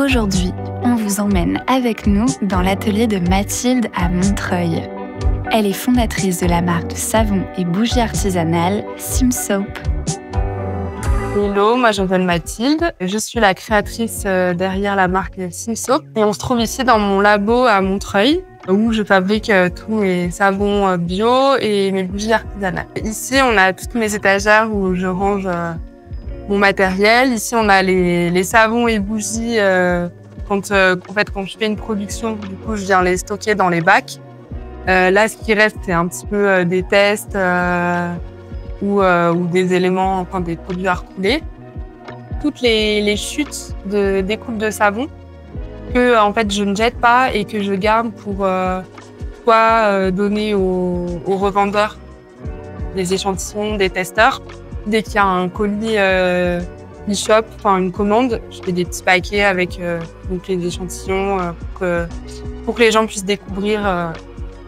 Aujourd'hui, on vous emmène avec nous dans l'atelier de Mathilde à Montreuil. Elle est fondatrice de la marque de savon et bougies artisanales Simsoap. Hello, moi je m'appelle Mathilde. Je suis la créatrice derrière la marque Simsoap. Et on se trouve ici dans mon labo à Montreuil, où je fabrique tous mes savons bio et mes bougies artisanales. Ici, on a toutes mes étagères où je range mon matériel. Ici, on a les savons et bougies. Quand je fais une production, du coup, je viens les stocker dans les bacs. Là, ce qui reste, c'est un petit peu des tests ou des éléments, enfin des produits à recouler. Toutes les chutes des coupes de savon que en fait je ne jette pas et que je garde pour soit donner aux revendeurs des échantillons, des testeurs. Dès qu'il y a un colis e-shop, enfin une commande, je fais des petits paquets avec donc les échantillons pour que les gens puissent découvrir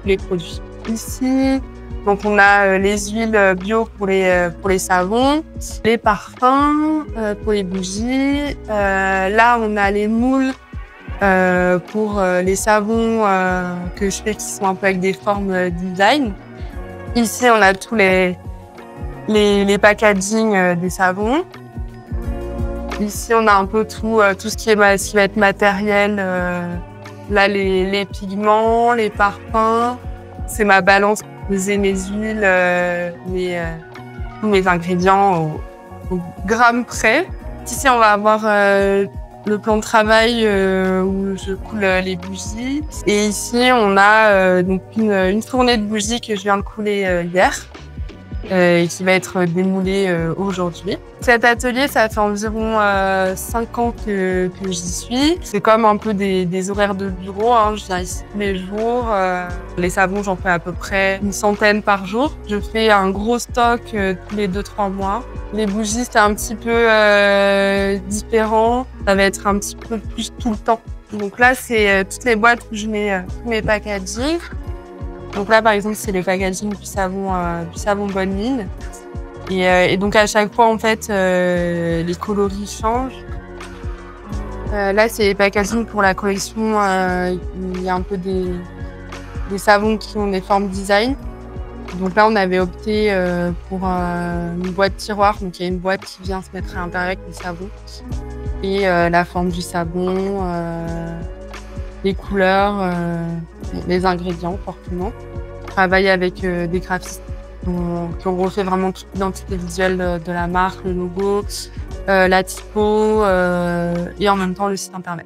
les produits. Ici, donc on a les huiles bio pour les savons, les parfums pour les bougies. Là, on a les moules pour les savons que je fais qui sont un peu avec des formes design. Ici, on a tous les packaging des savons. Ici, on a un peu tout ce qui va être matériel. Là, les pigments, les parfums. C'est ma balance pour peser mes huiles, tous mes ingrédients au gramme près. Ici, on va avoir le plan de travail où je coule les bougies. Et ici, on a donc une fournée de bougies que je viens de couler hier. Et qui va être démoulé aujourd'hui. Cet atelier, ça fait environ 5 ans que j'y suis. C'est comme un peu des horaires de bureau, hein. Je viens ici tous les jours. Les savons, j'en fais à peu près une centaine par jour. Je fais un gros stock tous les 2-3 mois. Les bougies, c'est un petit peu différent. Ça va être un petit peu plus tout le temps. Donc là, c'est toutes les boîtes où je mets tous mes packaging. Donc là, par exemple, c'est le packaging du savon Bonne Mine. Et donc, à chaque fois, en fait, les coloris changent. Là, c'est les packaging pour la collection. Il y a un peu des savons qui ont des formes design. Donc là, on avait opté pour une boîte tiroir. Donc, il y a une boîte qui vient se mettre à l'intérieur avec les savons. Et la forme du savon, les couleurs, les ingrédients, forcément. Je travaille avec des graphistes qui ont refait vraiment toute l'identité visuelle de la marque, le logo, la typo et en même temps le site internet.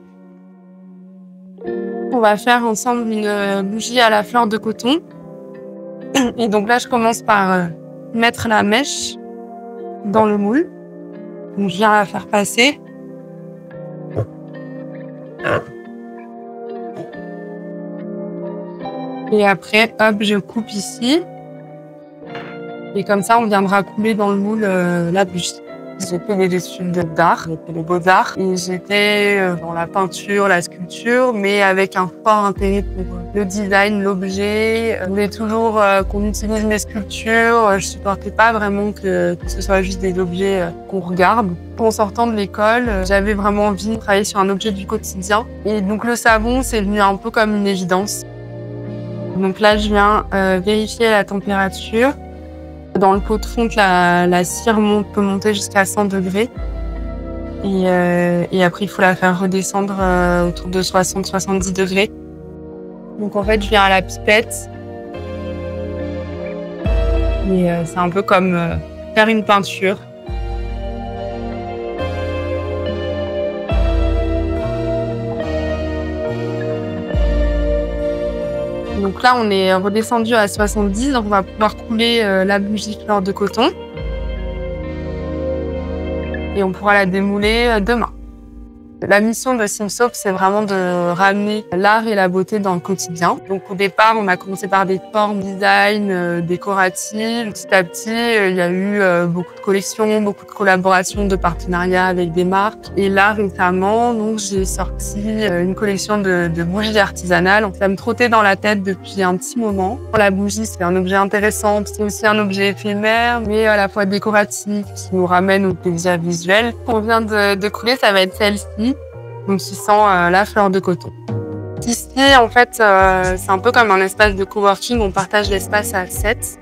On va faire ensemble une bougie à la fleur de coton. Et donc là, je commence par mettre la mèche dans le moule. Donc, je viens la faire passer. Et après, hop, je coupe ici. Et comme ça, on viendra couler dans le moule la bougie. J'ai fait des études d'art, j'ai fait les beaux-arts. Et j'étais dans la peinture, la sculpture, mais avec un fort intérêt pour le design, l'objet. Je voulais toujours qu'on utilise mes sculptures. Je supportais pas vraiment que ce soit juste des objets qu'on regarde. En sortant de l'école, j'avais vraiment envie de travailler sur un objet du quotidien. Et donc le savon, c'est venu un peu comme une évidence. Donc là, je viens vérifier la température. Dans le pot de fonte, la cire peut monter jusqu'à 100 degrés. Et après, il faut la faire redescendre autour de 60-70 degrés. Donc en fait, je viens à la pipette. Et c'est un peu comme faire une peinture. Donc là, on est redescendu à 70, donc on va pouvoir couler la bougie fleur de coton. Et on pourra la démouler demain. La mission de Simsoap, c'est vraiment de ramener l'art et la beauté dans le quotidien. Donc au départ, on a commencé par des formes design décoratives. Petit à petit, il y a eu beaucoup de collections, beaucoup de collaborations, de partenariats avec des marques. Et là, récemment, donc, j'ai sorti une collection de bougies artisanales. Ça me trottait dans la tête depuis un petit moment. La bougie, c'est un objet intéressant, c'est aussi un objet éphémère, mais à la fois décoratif, qui nous ramène au plaisir visuel. Ce qu'on vient de couler, ça va être celle-ci. donc il sent la fleur de coton. Ici, en fait, c'est un peu comme un espace de coworking. On partage l'espace à 7.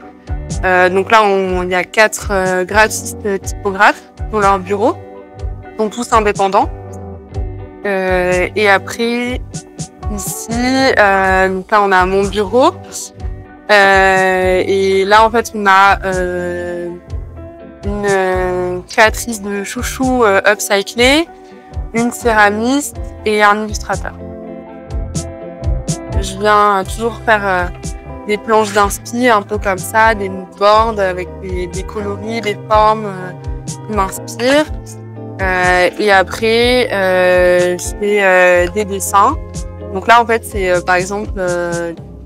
Donc là, il y a 4 graphistes typographes dans leur bureau. Ils sont tous indépendants. Et après, ici, donc là, on a mon bureau. Et là, en fait, on a une créatrice de chouchous upcyclés, une céramiste et un illustrateur. Je viens toujours faire des planches d'inspi, un peu comme ça, des moodboards avec des coloris, des formes qui m'inspirent. Et après, je fais des dessins. Donc là, en fait, c'est par exemple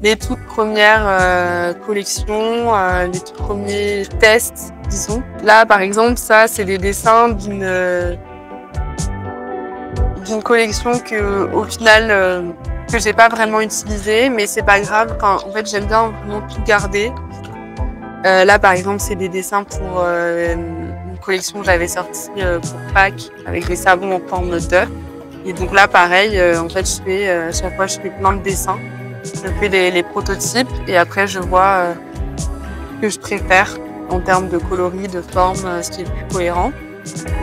les toutes premières collections, les tout premiers tests, disons. Là, par exemple, ça, c'est des dessins d'une collection que, au final, que j'ai pas vraiment utilisée, mais c'est pas grave. En fait, j'aime bien vraiment tout garder. Là, par exemple, c'est des dessins pour une collection que j'avais sortie pour Pâques avec des savons en forme d'œuf. Et donc là, pareil, en fait, chaque fois, je fais plein de dessins. Je fais les prototypes et après, je vois ce que je préfère en termes de coloris, de forme, ce qui est le plus cohérent.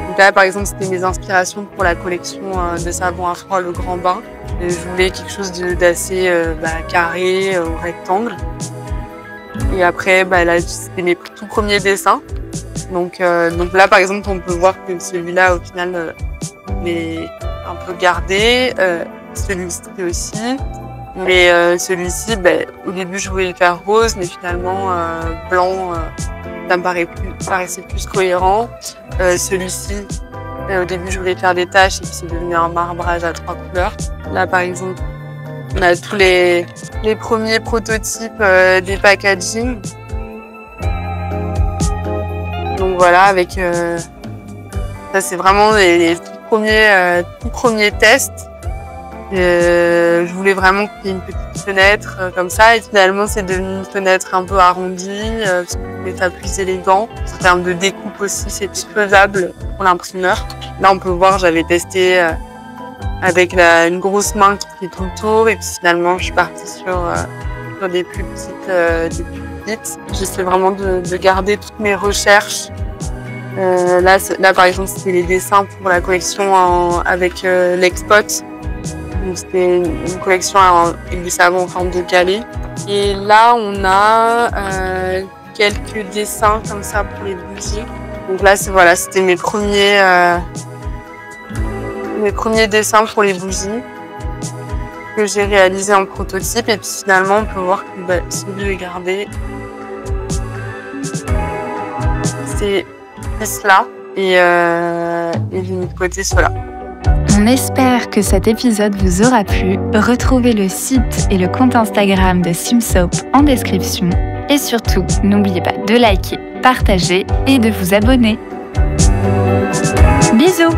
Donc là, par exemple, c'était mes inspirations pour la collection de savon à froid, le Grand Bain. Et je voulais quelque chose d'assez carré, ou rectangle. Et après, là, c'était mes tout premiers dessins. Donc là, par exemple, on peut voir que celui-là, au final, est un peu gardé. Celui-ci aussi. Mais celui-ci, au début, je voulais le faire rose, mais finalement, blanc, ça me paraissait plus cohérent. Celui-ci, au début, je voulais faire des taches et puis c'est devenu un marbrage à 3 couleurs. Là, par exemple, on a tous les premiers prototypes des packaging. Donc voilà, avec ça, c'est vraiment les tout premiers tests. Je voulais vraiment qu'il y ait une petite fenêtre comme ça et finalement c'est devenu une fenêtre un peu arrondie parce que je trouvais ça plus élégant. En termes de découpe aussi, c'est faisable pour l'imprimeur. Là on peut voir, j'avais testé avec une grosse main qui fait tout le tour et puis finalement je suis partie sur des plus petites. J'essaie vraiment de garder toutes mes recherches. Là par exemple c'était les dessins pour la collection avec l'Expot. C'était une collection avec des savons en forme de galet. Et là, on a quelques dessins comme ça pour les bougies. Donc là, c'était mes premiers dessins pour les bougies que j'ai réalisés en prototype. Et puis finalement, on peut voir que celui est gardé. C'est cela et j'ai mis de côté cela. On espère que cet épisode vous aura plu. Retrouvez le site et le compte Instagram de Simsoap en description. Et surtout, n'oubliez pas de liker, partager et de vous abonner. Bisous!